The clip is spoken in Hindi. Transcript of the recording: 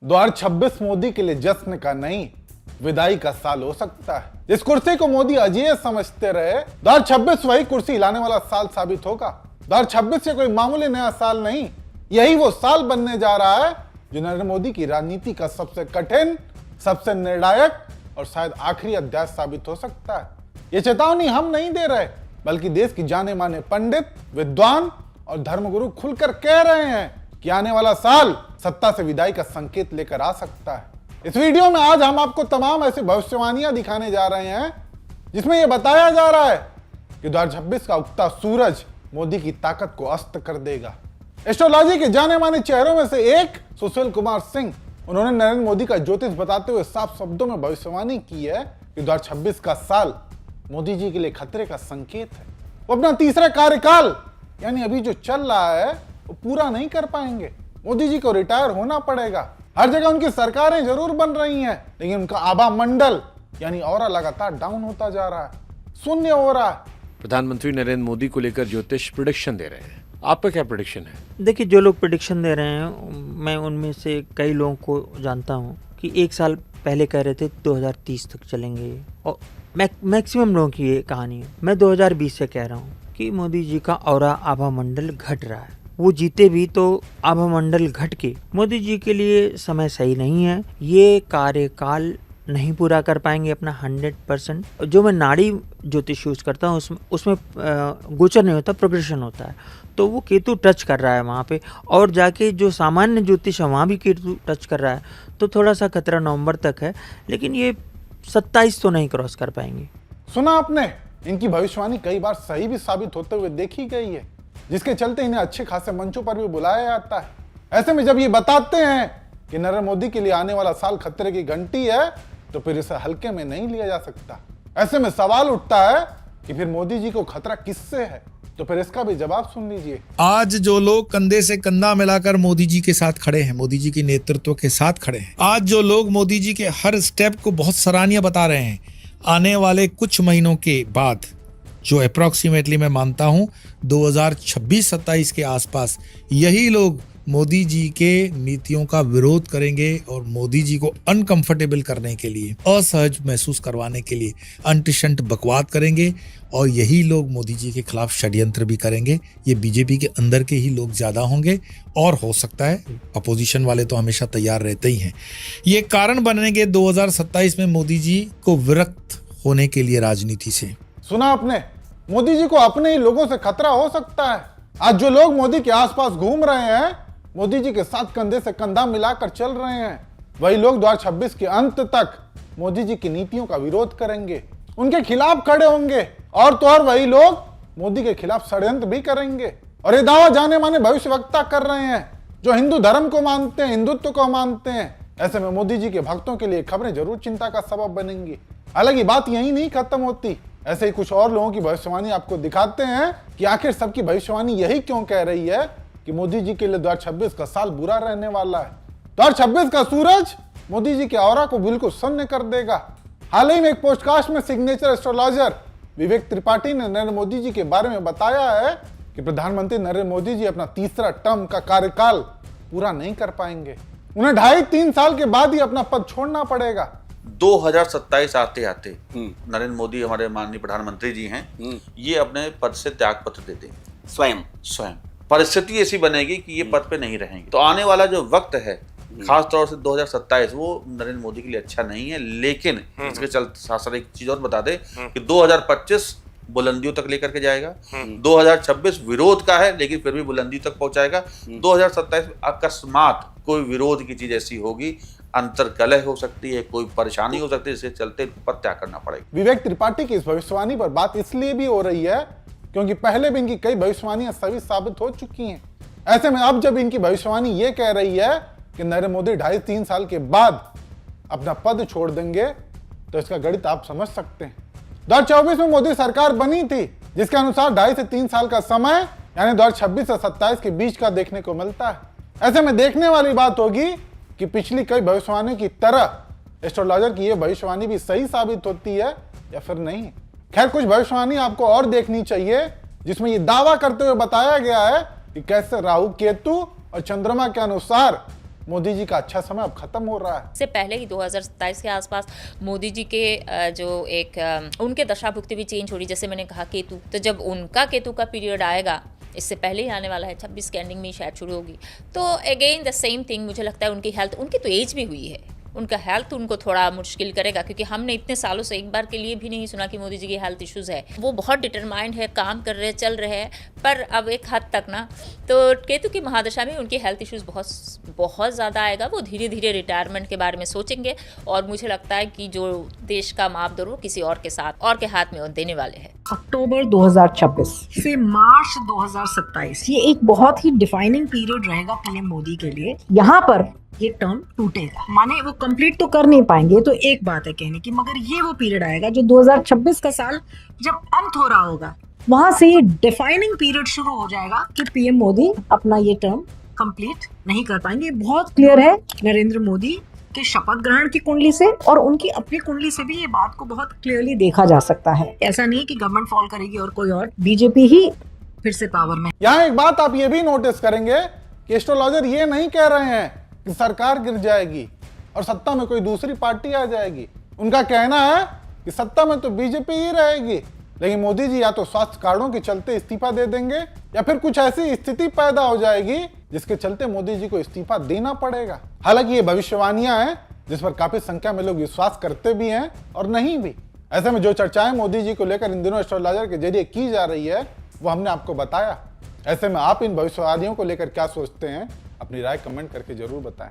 2026 मोदी के लिए जश्न का नहीं, विदाई का साल हो सकता है। इस कुर्सी को मोदी अजेय समझते रहे, 2026 वही कुर्सी हिलाने वाला साल साबित होगा। 2026 ये कोई मामूली नया साल नहीं, यही वो साल बनने जा रहा है जो नरेंद्र मोदी की राजनीति का सबसे कठिन, सबसे निर्णायक और शायद आखिरी अध्याय साबित हो सकता है। ये चेतावनी हम नहीं दे रहे, बल्कि देश की जाने माने पंडित, विद्वान और धर्मगुरु खुलकर कह रहे हैं कि आने वाला साल सत्ता से विदाई का संकेत लेकर आ सकता है। इस वीडियो में आज हम आपको तमाम ऐसी भविष्यवाणियां दिखाने जा रहे हैं जिसमें यह बताया जा रहा है कि 2026 का उगता सूरज मोदी की ताकत को अस्त कर देगा। एस्ट्रोलॉजी के जाने माने चेहरों में से एक सुशील कुमार सिंह, उन्होंने नरेंद्र मोदी का ज्योतिष बताते हुए साफ शब्दों में भविष्यवाणी की है कि 2026 का साल मोदी जी के लिए खतरे का संकेत है। वो अपना तीसरा कार्यकाल यानी अभी जो चल रहा है वो पूरा नहीं कर पाएंगे। मोदी जी को रिटायर होना पड़ेगा। हर जगह उनकी सरकारें जरूर बन रही हैं, लेकिन उनका आभा मंडल यानी ऑरा लगातार डाउन होता जा रहा है, शून्य हो रहा है। प्रधानमंत्री नरेंद्र मोदी को लेकर ज्योतिष प्रेडिक्शन दे रहे हैं, आपका क्या प्रेडिक्शन है? देखिए, जो लोग प्रेडिक्शन दे रहे हैं मैं उनमें से कई लोगों को जानता हूं कि एक साल पहले कह रहे थे 2030 तक चलेंगे, और मैक्सिमम लोगों की ये कहानी है। मैं 2020 से कह रहा हूं कि मोदी जी का ऑरा आभा मंडल घट रहा है। वो जीते भी तो आभा मंडल घट के मोदी जी के लिए समय सही नहीं है। ये कार्यकाल नहीं पूरा कर पाएंगे अपना 100%। जो मैं नाड़ी ज्योतिष यूज करता हूँ उसमें गोचर नहीं होता, प्रोग्रेशन होता है। तो वो केतु टच कर रहा है वहाँ पे, और जाके जो सामान्य ज्योतिष है वहाँ भी केतु टच कर रहा है। तो थोड़ा सा खतरा नवंबर तक है, लेकिन ये 27 तो नहीं क्रॉस कर पाएंगे। सुना आपने, इनकी भविष्यवाणी कई बार सही भी साबित होते हुए देखी गई है, जिसके चलते इन्हें अच्छे खासे मंचों पर भी बुलाया जाता है। ऐसे में जब ये बताते हैं कि नरेंद्र मोदी के लिए आने वाला साल खतरे की घंटी है, तो फिर इसे हल्के में नहीं लिया जा सकता। ऐसे में सवाल उठता है कि फिर मोदी जी को खतरा किससे है? तो फिर इसका भी जवाब सुन लीजिए। आज जो लोग कंधे से कंधा मिलाकर मोदी जी के साथ खड़े हैं, मोदी जी के नेतृत्व के साथ खड़े हैं, आज जो लोग मोदी जी के हर स्टेप को बहुत सराहनीय बता रहे हैं, आने वाले कुछ महीनों के बाद, जो अप्रोक्सीमेटली मैं मानता हूं 2026-27 के आसपास, यही लोग मोदी जी के नीतियों का विरोध करेंगे और मोदी जी को अनकंफर्टेबल करने के लिए, असहज महसूस करवाने के लिए अंटशंट बकवाद करेंगे, और यही लोग मोदी जी के खिलाफ षड्यंत्र भी करेंगे। ये बीजेपी के अंदर के ही लोग ज्यादा होंगे, और हो सकता है अपोजिशन वाले तो हमेशा तैयार रहते ही हैं। ये कारण बनेंगे 2027 में मोदी जी को विरक्त होने के लिए राजनीति से। सुना आपने, मोदी जी को अपने ही लोगों से खतरा हो सकता है। आज जो लोग मोदी के आसपास घूम रहे हैं, मोदी जी के साथ कंधे से कंधा मिलाकर चल रहे हैं, वही लोग 2026 के अंत तक मोदी जी की नीतियों का विरोध करेंगे, उनके खिलाफ खड़े होंगे, और तो और वही लोग मोदी के खिलाफ षड्यंत्र भी करेंगे। और ये दावा जाने माने भविष्यवक्ता कर रहे हैं जो हिंदू धर्म को मानते हैं, हिंदुत्व को मानते हैं। ऐसे में मोदी जी के भक्तों के लिए खबरें जरूर चिंता का सबब बनेंगी। हालांकि बात यही नहीं खत्म होती, ऐसे ही कुछ और लोगों की भविष्यवाणी आपको दिखाते हैं कि आखिर सबकी भविष्यवाणी यही क्यों कह रही है कि मोदी जी के लिए 2026 का साल बुरा रहने वाला है। 2026 का सूरज मोदी जी के ऑरा को बिल्कुल शून्य कर देगा। हाल ही में एक पोस्टकास्ट में सिग्नेचर एस्ट्रोलॉजर विवेक त्रिपाठी ने नरेंद्र मोदी जी के बारे में बताया है कि प्रधानमंत्री नरेंद्र मोदी जी अपना तीसरा टर्म का कार्यकाल पूरा नहीं कर पाएंगे। उन्हें 2.5-3 साल के बाद ही अपना पद छोड़ना पड़ेगा। 2027 आते आते नरेंद्र मोदी हमारे माननीय प्रधानमंत्री जी हैं, ये अपने पद से त्याग पत्र दे देंगे स्वयं। परिस्थिति ऐसी बनेगी कि ये पद पे नहीं रहेंगे। तो आने वाला जो वक्त है, खास तौर से 2027, वो नरेंद्र मोदी के लिए अच्छा नहीं है। लेकिन इसके चलते साथ एक चीज और बता दे कि 2025 बुलंदियों तक लेकर के जाएगा, 2026 विरोध का है लेकिन फिर भी बुलंदी तक पहुंचाएगा, 2027 अकस्मात कोई विरोध की चीज ऐसी होगी, अंतर्कलह हो सकती है, कोई परेशानी हो सकती है, जिसके चलते पद त्याग करना पड़ेगा। विवेक त्रिपाठी की इस भविष्यवाणी पर बात इसलिए भी हो रही है क्योंकि पहले भी इनकी कई भविष्यवाणियां सही साबित हो चुकी हैं। ऐसे में अब जब इनकी भविष्यवाणी ये कह रही है कि नरेंद्र मोदी 2.5-3 साल के बाद अपना पद छोड़ देंगे, तो इसका गणित आप समझ सकते हैं। 2024 में मोदी सरकार बनी थी, जिसके अनुसार 2.5 से 3 साल का समय यानी 2026 से 27 के बीच का देखने को मिलता है। ऐसे में देखने वाली बात होगी कि पिछली कई भविष्यवाणी की तरह एस्ट्रोलॉजर की यह भविष्यवाणी भी सही साबित होती है या फिर नहीं। खैर, कुछ भविष्यवाणी आपको और देखनी चाहिए जिसमें यह दावा करते हुए बताया गया है कि कैसे राहु केतु और चंद्रमा के अनुसार मोदी जी का अच्छा समय अब खत्म हो रहा है। इससे पहले ही 2027 के आसपास मोदी जी के जो उनके दशाभुक्ति भी चेंज हो रही, जैसे मैंने कहा केतु, तो जब उनका केतु का पीरियड आएगा, इससे पहले ही आने वाला है, 26 के एंडिंग में शायद शुरू होगी, तो अगेन द सेम थिंग, मुझे लगता है उनकी हेल्थ, उनकी तो एज भी हुई है, उनका हेल्थ उनको थोड़ा मुश्किल करेगा, क्योंकि हमने इतने सालों से एक बार के लिए भी नहीं सुना कि मोदी जी की हेल्थ इश्यूज़ है। वो बहुत डिटरमाइंड है, काम कर रहे हैं, चल रहे हैं, पर अब एक हद तक ना, तो केतु की महादशा में उनकी हेल्थ इश्यूज़ बहुत ज़्यादा आएगा। वो धीरे धीरे रिटायरमेंट के बारे में सोचेंगे, और मुझे लगता है कि जो देश का मापदंड वो किसी और के साथ और के हाथ में वो देने वाले हैं। अक्टूबर 2026 से मार्च 2027 ये एक बहुत ही डिफाइनिंग पीरियड रहेगा पीएम मोदी के लिए। यहाँ पर ये टर्म टूटेगा, माने वो कंप्लीट तो कर नहीं पाएंगे, तो एक बात है कहने की, मगर ये वो पीरियड आएगा जो 2026 का साल जब अंत हो रहा होगा, वहां से ये डिफाइनिंग पीरियड शुरू हो जाएगा कि पीएम मोदी अपना ये टर्म कंप्लीट नहीं कर पाएंगे। बहुत क्लियर है नरेंद्र मोदी के शपथ ग्रहण की कुंडली से और उनकी अपनी कुंडली से भी ये बात को बहुत क्लियरली देखा जा सकता है। ऐसा नहीं कि गवर्नमेंट फॉल करेगी और कोई और, बीजेपी ही फिर से पावर में। यहाँ एक बात आप ये भी नोटिस करेंगे कि एस्ट्रोलॉजर ये नहीं कह रहे हैं कि सरकार गिर जाएगी और सत्ता में कोई दूसरी पार्टी आ जाएगी। उनका कहना है कि सत्ता में तो बीजेपी ही रहेगी, लेकिन मोदी जी या तो स्वास्थ्य कारणों के चलते इस्तीफा दे देंगे, या फिर कुछ ऐसी स्थिति पैदा हो जाएगी जिसके चलते मोदी जी को इस्तीफा देना पड़ेगा। हालांकि ये भविष्यवाणियां हैं जिस पर काफी संख्या में लोग विश्वास करते भी हैं और नहीं भी। ऐसे में जो चर्चाएं मोदी जी को लेकर इन दिनों एस्ट्रोलॉजर के जरिए की जा रही है, वो हमने आपको बताया। ऐसे में आप इन भविष्यवाणियों को लेकर क्या सोचते हैं, अपनी राय कमेंट करके जरूर बताएं।